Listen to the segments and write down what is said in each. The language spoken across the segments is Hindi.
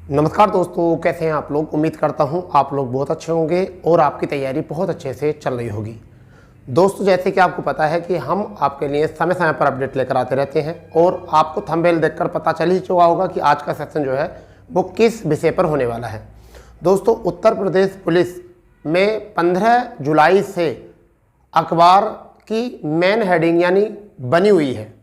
नमस्कार दोस्तों, कैसे हैं आप लोग। उम्मीद करता हूं आप लोग बहुत अच्छे होंगे और आपकी तैयारी बहुत अच्छे से चल रही होगी। दोस्तों, जैसे कि आपको पता है कि हम आपके लिए समय समय पर अपडेट लेकर आते रहते हैं और आपको थंबनेल देखकर पता चल ही चुका होगा कि आज का सेशन जो है वो किस विषय पर होने वाला है। दोस्तों, उत्तर प्रदेश पुलिस में 15 जुलाई से अखबार की मेन हेडिंग यानी बनी हुई है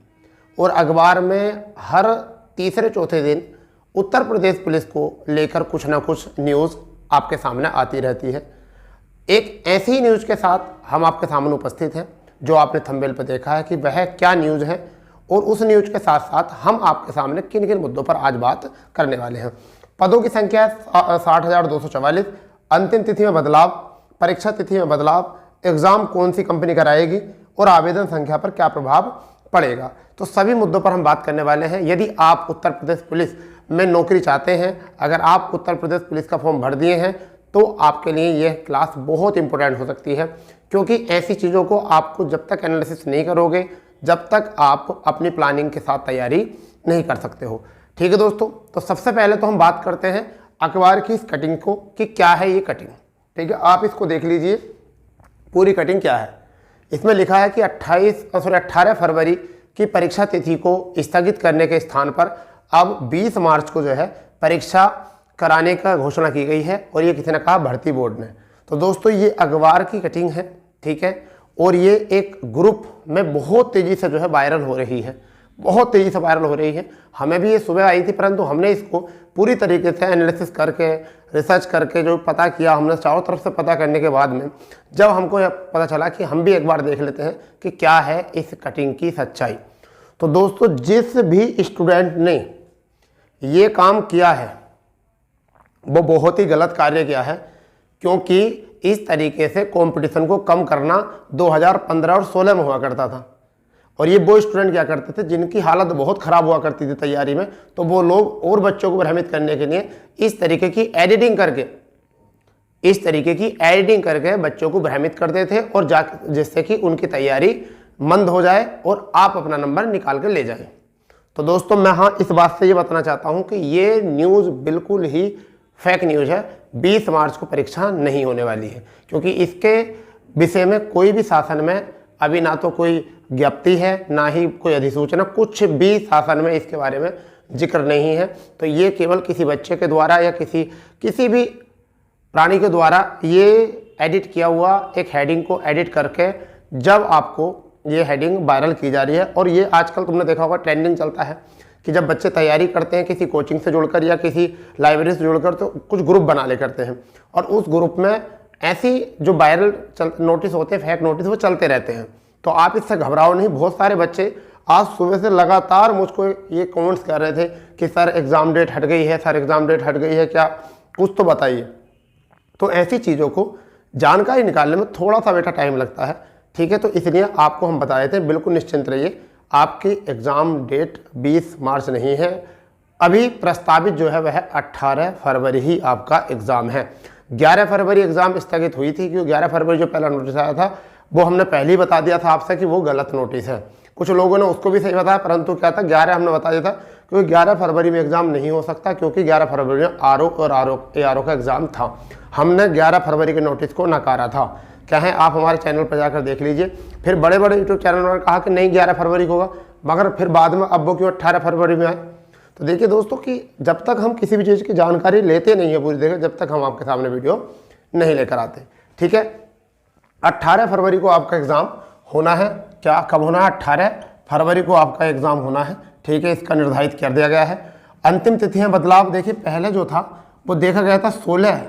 और अखबार में हर तीसरे चौथे दिन उत्तर प्रदेश पुलिस को लेकर कुछ ना कुछ न्यूज़ आपके सामने आती रहती है। एक ऐसी न्यूज़ के साथ हम आपके सामने उपस्थित हैं जो आपने थंबनेल पर देखा है कि वह क्या न्यूज़ है और उस न्यूज़ के साथ साथ हम आपके सामने किन किन मुद्दों पर आज बात करने वाले हैं। पदों की संख्या 60,244, अंतिम तिथि में बदलाव, परीक्षा तिथि में बदलाव, एग्ज़ाम कौन सी कंपनी कराएगी और आवेदन संख्या पर क्या प्रभाव पड़ेगा। तो सभी मुद्दों पर हम बात करने वाले हैं। यदि आप उत्तर प्रदेश पुलिस में नौकरी चाहते हैं, अगर आप उत्तर प्रदेश पुलिस का फॉर्म भर दिए हैं तो आपके लिए यह क्लास बहुत इंपॉर्टेंट हो सकती है, क्योंकि ऐसी चीज़ों को आपको जब तक एनालिसिस नहीं करोगे जब तक आप अपनी प्लानिंग के साथ तैयारी नहीं कर सकते हो। ठीक है दोस्तों, तो सबसे पहले तो हम बात करते हैं अखबार की इस कटिंग को कि क्या है ये कटिंग। ठीक है, आप इसको देख लीजिए पूरी कटिंग क्या है। इसमें लिखा है कि 18 फरवरी की परीक्षा तिथि को स्थगित करने के स्थान पर अब 20 मार्च को जो है परीक्षा कराने का घोषणा की गई है और ये किसी ने कहा भर्ती बोर्ड ने। तो दोस्तों, ये अखबार की कटिंग है, ठीक है, और ये एक ग्रुप में बहुत तेज़ी से जो है वायरल हो रही है, बहुत तेज़ी से वायरल हो रही है। हमें भी ये सुबह आई थी, परंतु हमने इसको पूरी तरीके से एनालिसिस करके रिसर्च करके जो पता किया, हमने चारों तरफ से पता करने के बाद में जब हमको पता चला कि हम भी एक बार देख लेते हैं कि क्या है इस कटिंग की सच्चाई। तो दोस्तों, जिस भी स्टूडेंट ने ये काम किया है वो बहुत ही गलत कार्य किया है, क्योंकि इस तरीके से कंपटीशन को कम करना 2015 और 16 में हुआ करता था। और ये वो स्टूडेंट क्या करते थे जिनकी हालत बहुत ख़राब हुआ करती थी तैयारी में, तो वो लोग और बच्चों को भ्रमित करने के लिए इस तरीके की एडिटिंग करके बच्चों को भ्रमित करते थे और जिससे कि उनकी तैयारी मंद हो जाए और आप अपना नंबर निकाल कर ले जाए। तो दोस्तों, मैं इस बात से ये बताना चाहता हूँ कि ये न्यूज़ बिल्कुल ही फेक न्यूज़ है। 20 मार्च को परीक्षा नहीं होने वाली है, क्योंकि इसके विषय में कोई भी शासन में अभी ना तो कोई ज्ञप्ति है ना ही कोई अधिसूचना, कुछ भी शासन में इसके बारे में जिक्र नहीं है। तो ये केवल किसी बच्चे के द्वारा या किसी भी प्राणी के द्वारा ये एडिट किया हुआ एक हेडिंग को एडिट करके जब आपको ये हेडिंग वायरल की जा रही है। और ये आजकल तुमने देखा होगा ट्रेंडिंग चलता है कि जब बच्चे तैयारी करते हैं किसी कोचिंग से जुड़कर या किसी लाइब्रेरी से जुड़कर, तो कुछ ग्रुप बना ले करते हैं और उस ग्रुप में ऐसी जो वायरल नोटिस होते हैं, फेक नोटिस, वो चलते रहते हैं। तो आप इससे घबराओ नहीं। बहुत सारे बच्चे आज सुबह से लगातार मुझको ये कमेंट्स कर रहे थे कि सर एग्ज़ाम डेट हट गई है, सर एग्ज़ाम डेट हट गई है, क्या कुछ तो बताइए। तो ऐसी चीज़ों को जानकारी निकालने में थोड़ा सा बेटा टाइम लगता है, ठीक है। तो इसलिए आपको हम बताए थे, बिल्कुल निश्चिंत रहिए, आपकी एग्ज़ाम डेट 20 मार्च नहीं है। अभी प्रस्तावित जो है वह 18 फरवरी ही आपका एग्ज़ाम है। 11 फरवरी एग्ज़ाम स्थगित हुई थी, क्योंकि 11 फरवरी जो पहला नोटिस आया था वो हमने पहले ही बता दिया था आपसे कि वो गलत नोटिस है। कुछ लोगों ने उसको भी सही बताया, परंतु क्या था, 11 हमने बता दिया था क्योंकि 11 फरवरी में एग्ज़ाम नहीं हो सकता, क्योंकि 11 फरवरी में आरओ और ARO का एग्ज़ाम था। हमने 11 फरवरी के नोटिस को नकारा था। क्या है, आप हमारे चैनल पर जाकर देख लीजिए। फिर बड़े बड़े यूट्यूब चैनल पर कहा कि नहीं 11 फरवरी को होगा, मगर फिर बाद में अब वो क्यों 18 फरवरी में आए। तो देखिए दोस्तों कि जब तक हम किसी भी चीज़ की जानकारी लेते नहीं है पूरी देखिए, जब तक हम आपके सामने वीडियो नहीं लेकर आते। ठीक है, 18 फरवरी को आपका एग्ज़ाम होना है। क्या कब होना है? 18 फरवरी को आपका एग्ज़ाम होना है, ठीक है। इसका निर्धारित कर दिया गया है। अंतिम तिथियाँ बदलाव, देखिए पहले जो था वो देखा गया था 16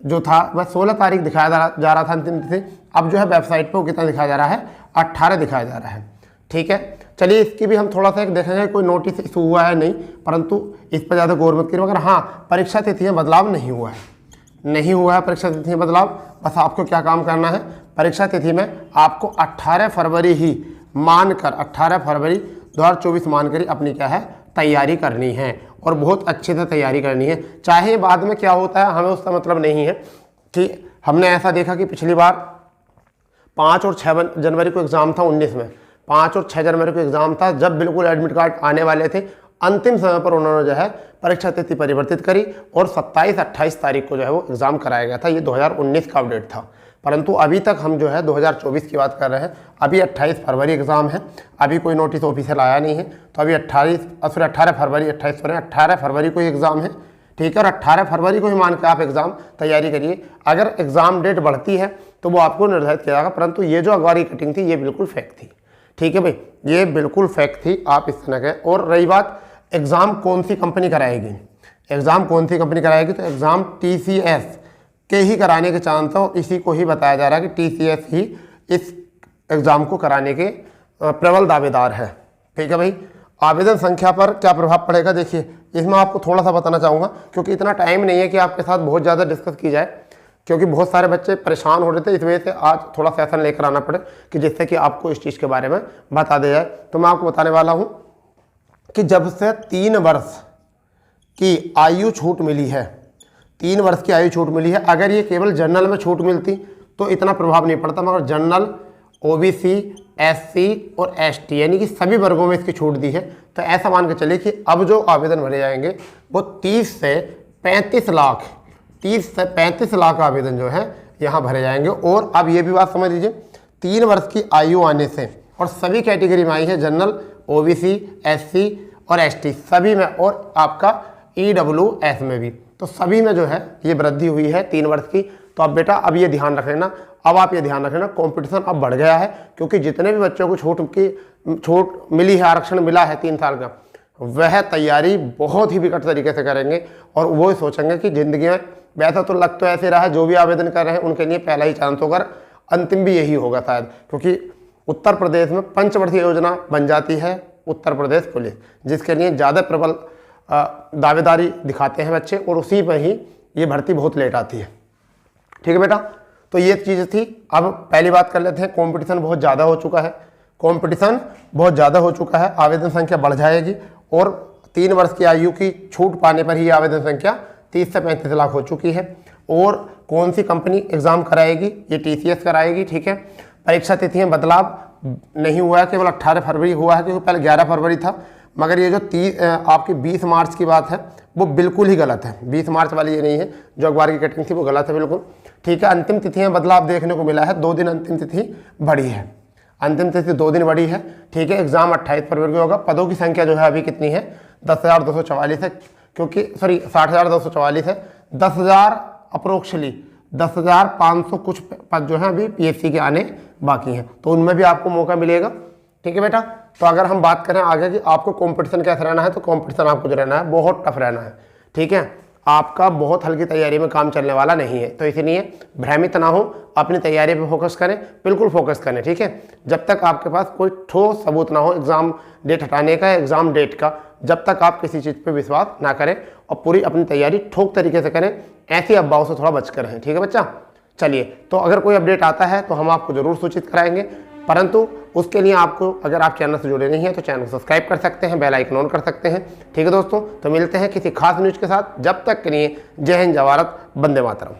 जो था वह 16 तारीख दिखाया जा रहा था अंतिम तिथि। अब जो है वेबसाइट पर वो कितना दिखाया जा रहा है? 18 दिखाया जा रहा है, ठीक है। चलिए इसकी भी हम थोड़ा सा एक देखेंगे कोई नोटिस इशू हुआ है नहीं, परंतु इस पर ज़्यादा गौर मत करिए। मगर हाँ, परीक्षा तिथियाँ बदलाव नहीं हुआ है परीक्षा तिथि में बदलाव। बस आपको क्या काम करना है, परीक्षा तिथि में आपको 18 फरवरी ही मानकर 18 फरवरी 2024 मानकर ही अपनी क्या है तैयारी करनी है और बहुत अच्छे से तैयारी करनी है। चाहे बाद में क्या होता है हमें उसका मतलब नहीं है कि हमने ऐसा देखा कि पिछली बार 5 और 6 जनवरी को एग्ज़ाम था 19 में, 5 और 6 जनवरी को एग्ज़ाम था, जब बिल्कुल एडमिट कार्ड आने वाले थे अंतिम समय पर उन्होंने जो है परीक्षा तिथि परिवर्तित करी और 27-28 तारीख को जो है वो एग्ज़ाम कराया गया था। ये 2019 का अपडेट था, परंतु अभी तक हम जो है 2024 की बात कर रहे हैं। अभी 28 फरवरी एग्ज़ाम है, अभी कोई नोटिस ऑफिशियल आया नहीं है। तो अभी 18 फरवरी को ही एग्ज़ाम है, ठीक है। और 18 फरवरी को ही मान के आप एग्ज़ाम तैयारी करिए। अगर एग्ज़ाम डेट बढ़ती है तो वो आपको निर्धारित किया जाएगा, परंतु ये जो अखबार की कटिंग थी ये बिल्कुल फेक थी, ठीक है भाई, ये बिल्कुल फेक थी। आप इस तरह के। और रही बात एग्ज़ाम कौन सी कंपनी कराएगी, एग्ज़ाम कौन सी कंपनी कराएगी, तो एग्ज़ाम TCS के ही कराने के चांस है। और इसी को ही बताया जा रहा है कि TCS ही इस एग्ज़ाम को कराने के प्रबल दावेदार है, ठीक है भाई। आवेदन संख्या पर क्या प्रभाव पड़ेगा, देखिए इसमें आपको थोड़ा सा बताना चाहूँगा, क्योंकि इतना टाइम नहीं है कि आपके साथ बहुत ज़्यादा डिस्कस की जाए, क्योंकि बहुत सारे बच्चे परेशान हो रहे थे। इस वजह से आज थोड़ा सेशन लेकर आना पड़े कि जिससे कि आपको इस चीज़ के बारे में बता दिया जाए। तो मैं आपको बताने वाला हूँ कि जब से 3 वर्ष की आयु छूट मिली है, 3 वर्ष की आयु छूट मिली है, अगर ये केवल जनरल में छूट मिलती तो इतना प्रभाव नहीं पड़ता, मगर जनरल, OBC, SC और ST यानी कि सभी वर्गों में इसकी छूट दी है। तो ऐसा मान के चलिए कि अब जो आवेदन भरे जाएंगे वो 30 से 35 लाख आवेदन जो है यहाँ भरे जाएंगे। और अब ये भी बात समझ लीजिए, 3 वर्ष की आयु आने से, और सभी कैटेगरी में आई है, जनरल, OBC, SC और ST सभी में, और आपका EWS में भी, तो सभी में जो है ये वृद्धि हुई है 3 वर्ष की। तो अब बेटा अब ये ध्यान रख लेना, अब आप ये ध्यान रख लेना, कंपटीशन अब बढ़ गया है, क्योंकि जितने भी बच्चों को छूट मिली है, आरक्षण मिला है 3 साल का, वह तैयारी बहुत ही विकट तरीके से करेंगे। और वो सोचेंगे कि ज़िंदगी में, वैसा तो लग तो ऐसे रहा है, जो भी आवेदन कर रहे हैं उनके लिए पहला ही चांस होगा, अंतिम भी यही होगा शायद, क्योंकि उत्तर प्रदेश में पंचवर्षीय योजना बन जाती है उत्तर प्रदेश पुलिस, जिसके लिए ज़्यादा प्रबल दावेदारी दिखाते हैं बच्चे, और उसी पर ही ये भर्ती बहुत लेट आती है, ठीक है बेटा। तो ये चीज़ थी। अब पहली बात कर लेते हैं, कंपटीशन बहुत ज़्यादा हो चुका है, कंपटीशन बहुत ज़्यादा हो चुका है, आवेदन संख्या बढ़ जाएगी, और 3 वर्ष की आयु की छूट पाने पर ही आवेदन संख्या 30 से 35 लाख हो चुकी है। और कौन सी कंपनी एग्ज़ाम कराएगी, ये TCS कराएगी, ठीक है। परीक्षा तिथियाँ बदलाव नहीं हुआ है, केवल 18 फरवरी हुआ है, क्योंकि पहले 11 फरवरी था। मगर ये जो आपकी 20 मार्च की बात है वो बिल्कुल ही गलत है, 20 मार्च वाली ये नहीं है, जो अखबार की कटिंग थी वो गलत है बिल्कुल, ठीक है। अंतिम तिथियां बदलाव देखने को मिला है, 2 दिन अंतिम तिथि बढ़ी है, अंतिम तिथि 2 दिन बढ़ी है, ठीक है। एग्जाम 28 फरवरी को होगा। पदों की संख्या जो है अभी कितनी है, 10,244 है, क्योंकि सॉरी 60,244 है, 10,000 अप्रोक्सली 10,500 कुछ पद जो है अभी PSC के आने बाकी हैं, तो उनमें भी आपको मौका मिलेगा, ठीक है बेटा। तो अगर हम बात करें आगे कि आपको कंपटीशन कैसे रहना है, तो कंपटीशन आपको जो रहना है बहुत टफ रहना है, ठीक है। आपका बहुत हल्की तैयारी में काम चलने वाला नहीं है, तो इसलिए भ्रमित ना हो, अपनी तैयारी पे फोकस करें, बिल्कुल फोकस करें, ठीक है। जब तक आपके पास कोई ठोस सबूत ना हो एग्ज़ाम डेट हटाने का, एग्ज़ाम डेट का, जब तक आप किसी चीज़ पे विश्वास ना करें और पूरी अपनी तैयारी ठोक तरीके से करें, ऐसी अफवाहों से थोड़ा बच कर रहें, ठीक है बच्चा। चलिए, तो अगर कोई अपडेट आता है तो हम आपको ज़रूर सूचित कराएंगे, परंतु उसके लिए आपको, अगर आप चैनल से जुड़े नहीं हैं तो चैनल को सब्सक्राइब कर सकते हैं, बेल आइकन ऑन कर सकते हैं, ठीक है दोस्तों। तो मिलते हैं किसी खास न्यूज़ के साथ, जब तक के लिए जय हिंद, जय भारत, वंदे मातरम।